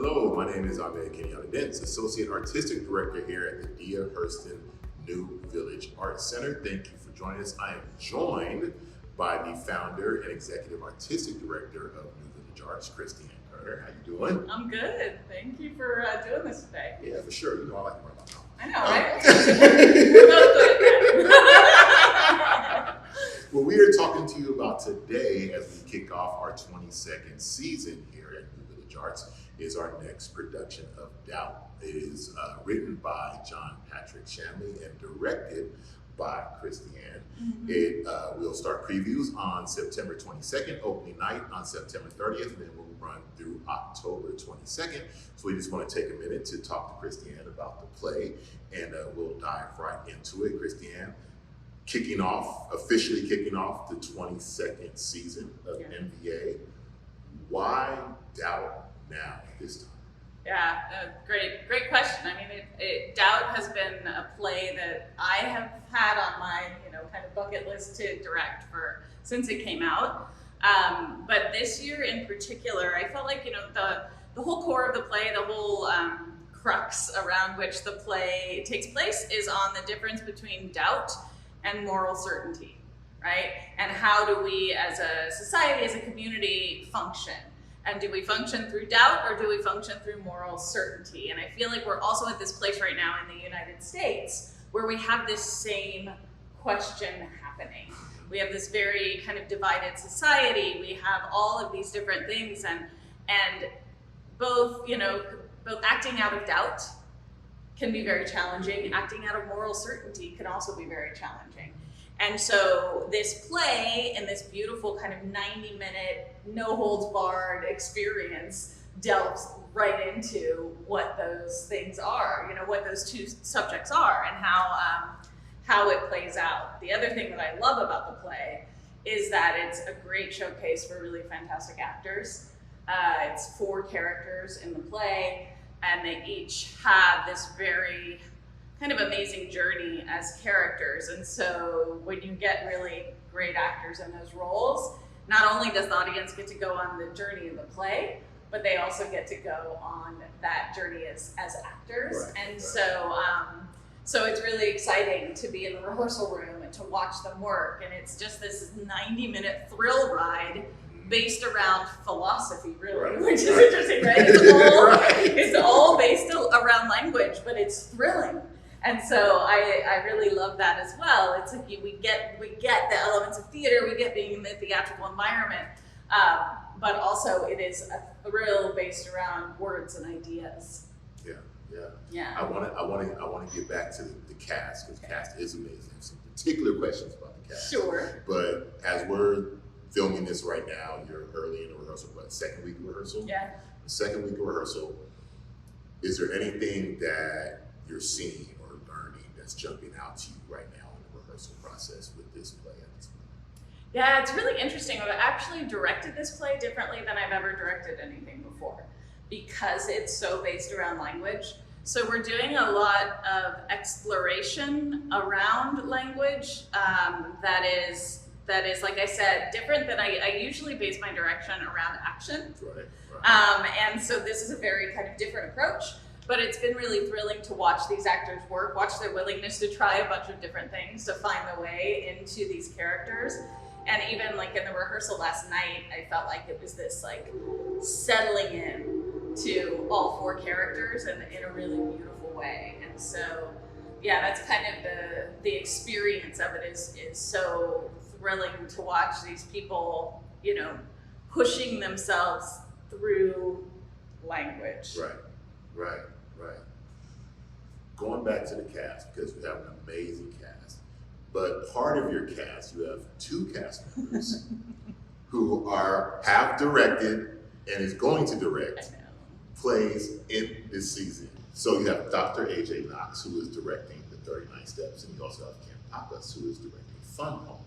Hello, my name is Ahmed Kenyatta, Dents, Associate Artistic Director here at the Dia Hurston New Village Arts Center. Thank you for joining us. I am joined by the founder and Executive Artistic Director of New Village Arts, Kristianne Kurner. How you doing? I'm good. Thank you for doing this today. Yeah, for sure. You know I like to run my mouth. I know, right? We're both good at that. What we are talking to you about today as we kick off our 22nd season here at New Village Arts is our next production of Doubt. It is written by John Patrick Shanley and directed by Kristianne. It will start previews on September 22nd, opening night on September 30th, and then we'll run through October 22nd. So we just want to take a minute to talk to Kristianne about the play, and we'll dive right into it. Kristianne, officially kicking off the 22nd season of NVA. Why Doubt now this time? Yeah, great question. I mean, Doubt has been a play that I have had on my, kind of bucket list to direct since it came out. But this year in particular, I felt like, the whole core of the play, the whole crux around which the play takes place is on the difference between doubt and moral certainty, right? And how do we as a society, as a community function? And do we function through doubt or do we function through moral certainty? And I feel like we're also at this place right now in the United States where we have this same question happening. We have this very kind of divided society. We have all of these different things and both acting out of doubt can be very challenging. Acting out of moral certainty can also be very challenging. And so this play and this beautiful kind of 90-minute, no-holds-barred experience delves right into what those things are, what those two subjects are and how it plays out. The other thing that I love about the play is that it's a great showcase for really fantastic actors. It's 4 characters in the play, and they each have this very kind of amazing journey as characters. And so when you get really great actors in those roles, not only does the audience get to go on the journey of the play, but they also get to go on that journey as actors. Right, and right. So it's really exciting to be in the rehearsal room and to watch them work. And it's just this 90-minute thrill ride based around philosophy, really, right, which is interesting, right? It's all based around language, but it's thrilling. And so I really love that as well. It's like we get the elements of theater, we get being in the theatrical environment, but also it is a thrill based around words and ideas. Yeah. I want to get back to the cast, because the cast is amazing. I have some particular questions about the cast. Sure. But as we're filming this right now, you're early in the rehearsal, but second week of rehearsal? Yeah. The second week of rehearsal, is there anything that you're seeing or learning that's jumping out to you right now in the rehearsal process with this play at this point? Yeah, it's really interesting. I've actually directed this play differently than I've ever directed anything before because it's so based around language. So we're doing a lot of exploration around language that is, like I said, different than I usually base my direction around action. Right. And so this is a very kind of different approach, but it's been really thrilling to watch these actors work, watch their willingness to try a bunch of different things to find their way into these characters. And even like in the rehearsal last night, I felt like it was this like settling in to all 4 characters in a really beautiful way. And so, yeah, that's kind of the experience of it is so thrilling to watch these people, pushing themselves through language. Right. Going back to the cast, because we have an amazing cast, but part of your cast, you have 2 cast members who have directed and is going to direct plays in this season. So you have Dr. A.J. Knox, who is directing The 39 Steps, and you also have Kim Pappas, who is directing Fun Home.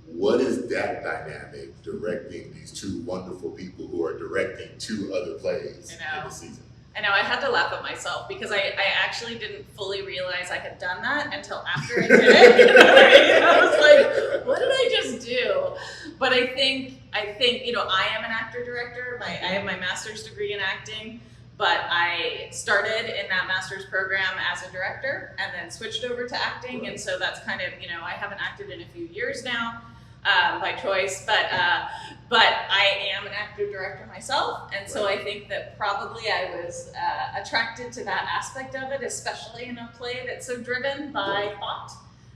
What is that dynamic, directing these 2 wonderful people who are directing 2 other plays in the season? I know, I had to laugh at myself because I actually didn't fully realize I had done that until after I did it. I was like, what did I just do? But I think I am an actor director. I have my master's degree in acting, but I started in that master's program as a director and then switched over to acting. And so that's kind of, I haven't acted in a few years now by choice, but I am an actor director myself. And so I think that probably I was attracted to that aspect of it, especially in a play that's so driven by thought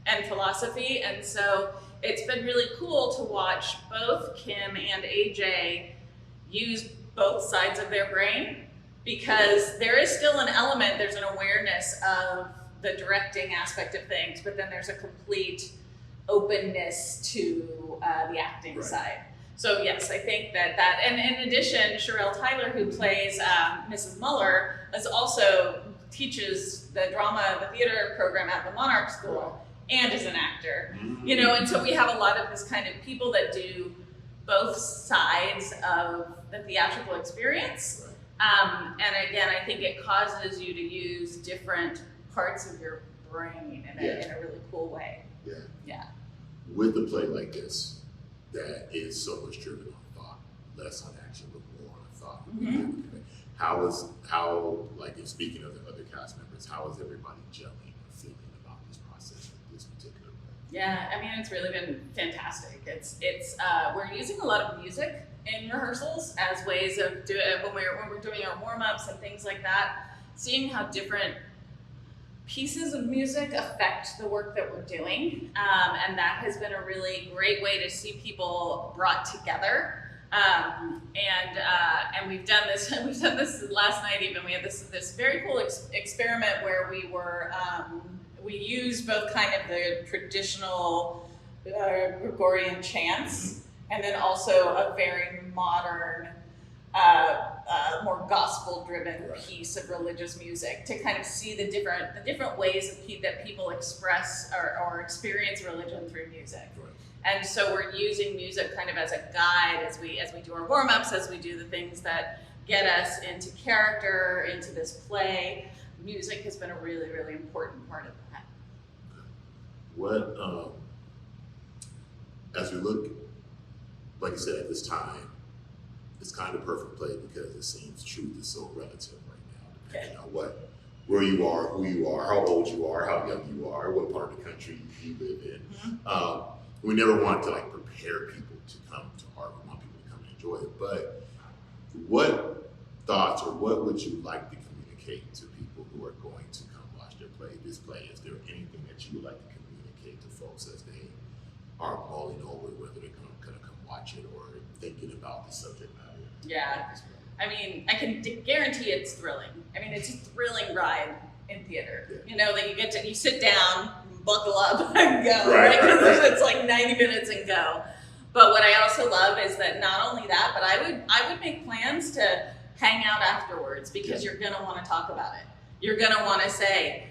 and philosophy. And so it's been really cool to watch both Kim and AJ use both sides of their brain, because there is still an element, there's an awareness of the directing aspect of things, but then there's a complete openness to the acting side. So yes, I think that, and in addition, Sherelle Tyler, who plays Mrs. Muller, teaches the theater program at the Monarch School, and is an actor, and so we have a lot of this kind of people that do both sides of the theatrical experience. And again, I think it causes you to use different parts of your brain in a really cool way. Yeah. With a play like this, that is so much driven on thought, less on action, but more on thought. Like, in speaking of the other cast members, how is everybody gelling or feeling about this process with this particular play? Yeah, I mean, it's really been fantastic. It's we're using a lot of music in rehearsals as ways of doing when we're doing our warm-ups and things like that, seeing how different pieces of music affect the work that we're doing, and that has been a really great way to see people brought together. And we've done this. We've done this last night. Even we had this very cool experiment where we used both kind of the traditional Gregorian chants, and then also a very modern, more gospel-driven piece of religious music to kind of see the different ways that people express or experience religion through music. And so we're using music kind of as a guide as we do our warm-ups, as we do the things that get us into character, into this play. Music has been a really, really important part of that. What, as we look, like you said, at this time, it's kind of perfect play because it seems truth is so relative right now, depending on where you are, who you are, how old you are, how young you are, what part of the country you live in. We never want to prepare people to come to art. We want people to come and enjoy it. But what thoughts or what would you like to communicate to people who are going to come watch this play? Is there anything that you would like to communicate to folks as they are mulling over whether they're going to come watch it or thinking about the subject matter? Yeah, I mean, I can guarantee it's thrilling. I mean, it's a thrilling ride in theater. That you sit down, buckle up, and go. Right? It's like 90 minutes and go. But what I also love is that not only that, but I would make plans to hang out afterwards, because you're gonna want to talk about it. You're gonna want to say,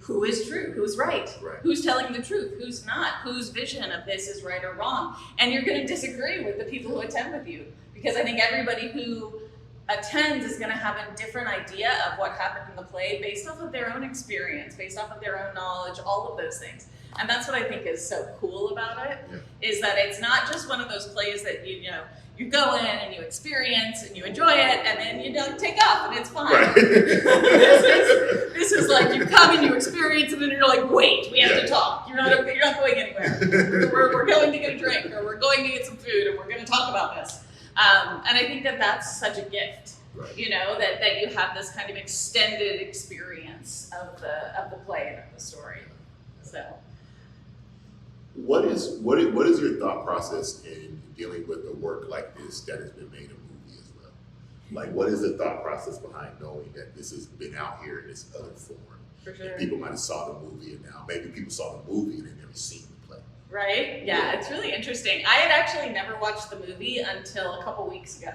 who is true, who's right, who's telling the truth, who's not, whose vision of this is right or wrong. And you're going to disagree with the people who attend with you, because I think everybody who attends is going to have a different idea of what happened in the play based off of their own experience, based off of their own knowledge, all of those things. And that's what I think is so cool about it, is that it's not just one of those plays that you go in and you experience and you enjoy it, and then you don't take off and it's fine. This is like you come and you experience it and you're like, wait, we have to talk. You're not going anywhere. We're going to get a drink, or we're going to get some food, and we're going to talk about this. And I think that that's such a gift, that you have this kind of extended experience of the play and of the story. So, what is your thought process in dealing with a work like this that has been made a movie as well? Like, what is the thought process behind knowing that this has been out here in this other form? For sure. And people might have saw the movie, and now maybe people saw the movie and they've never seen the play. Right? Yeah, it's really interesting. I had actually never watched the movie until a couple weeks ago.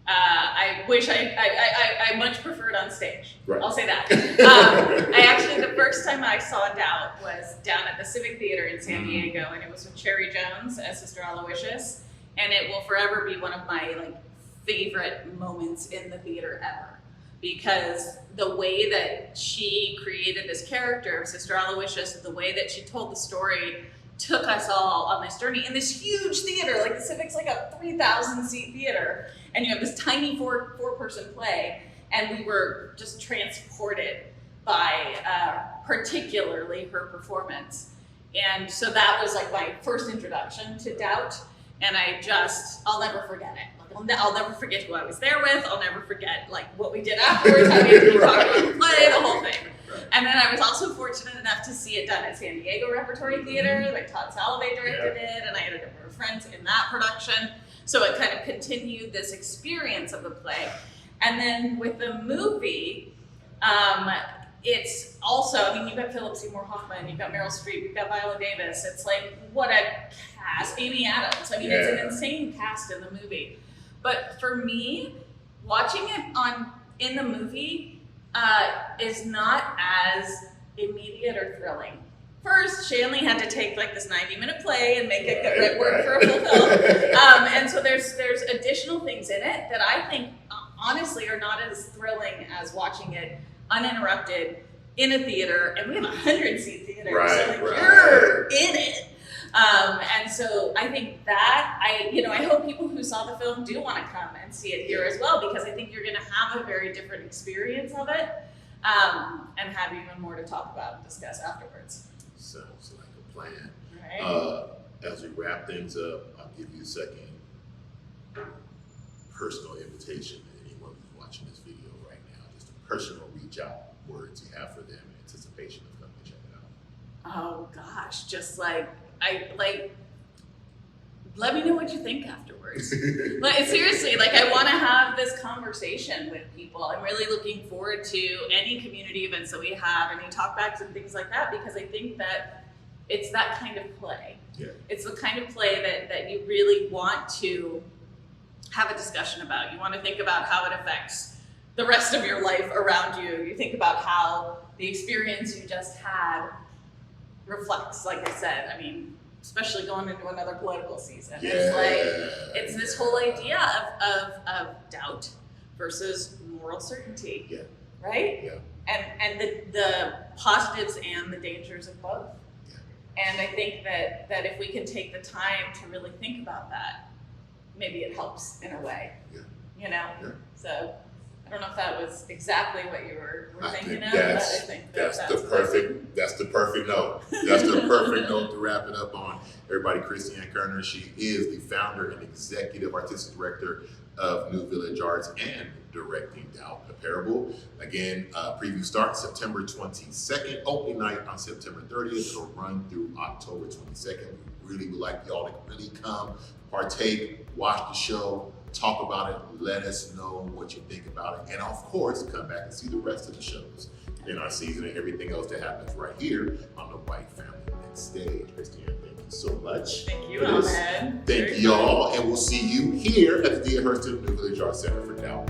I wish I much preferred on stage. Right. I'll say that. I actually, the first time I saw Doubt was down at the Civic Theater in San Diego, and it was with Cherry Jones as Sister Aloysius, and it will forever be one of my favorite moments in the theater ever, because the way that she created this character of Sister Aloysius, the way that she told the story took us all on this journey in this huge theater. Like the Civic's like a 3,000 seat theater, and you have this tiny four-person play, and we were just transported by particularly her performance. And so that was like my first introduction to doubt, and I'll never forget it. Like, I'll never forget who I was there with. I'll never forget like what we did afterwards, how we talked about the play, the whole thing. And then I was also fortunate enough to see it done at San Diego Repertory Theater. Like Todd Salovey directed it, and I had a number of friends in that production. So it kind of continued this experience of the play. And then with the movie, it's also, I mean, you've got Philip Seymour Hoffman, you've got Meryl Streep, you've got Viola Davis. It's like, what a cast. Amy Adams. I mean, it's an insane cast in the movie. But for me, watching it in the movie is not as immediate or thrilling. First, Shanley had to take like this 90-minute play and make it work for a full film. And so there's additional things in it that I think honestly are not as thrilling as watching it uninterrupted in a theater, and we have a 100-seat theater, so like you're in it. And so I think that I hope people who saw the film do want to come and see it here as well, because I think you're going to have a very different experience of it, and have even more to talk about and discuss afterwards. Sounds like a plan. Right. As we wrap things up, I'll give you a second personal invitation to anyone who's watching this video right now, just a personal reach out words you have for them in anticipation of coming to check it out. Oh gosh, just like let me know what you think afterwards. Like seriously, like I want to have this conversation with people. I'm really looking forward to any community events that we have, any talkbacks and things like that, because I think that it's that kind of play. Yeah. It's the kind of play that you really want to have a discussion about. You want to think about how it affects the rest of your life around you. You think about how the experience you just had reflects, like I said, I mean, especially going into another political season. It's this whole idea of doubt versus moral certainty. Yeah. Right? Yeah. And the positives and the dangers of both. Yeah. And I think that if we can take the time to really think about that, maybe it helps in a way. Yeah. You know? Yeah. So I don't know if that was exactly what you were thinking of, but I think that's the perfect note. That's the perfect note to wrap it up on. Everybody, Kristianne Kurner, she is the founder and executive artistic director of New Village Arts and directing Doubt, a Parable. Again, preview starts September 22nd, opening night on September 30th. It'll run through October 22nd. We really would like y'all to really come, partake, watch the show, talk about it, let us know what you think about it, and of course, come back and see the rest of the shows in our season and everything else that happens right here on the White Family Next Stage. Kristianne, thank you so much. Thank you, Ahmed. Thank you all, and we'll see you here at the Dia Hurston New Village Arts Center for Doubt.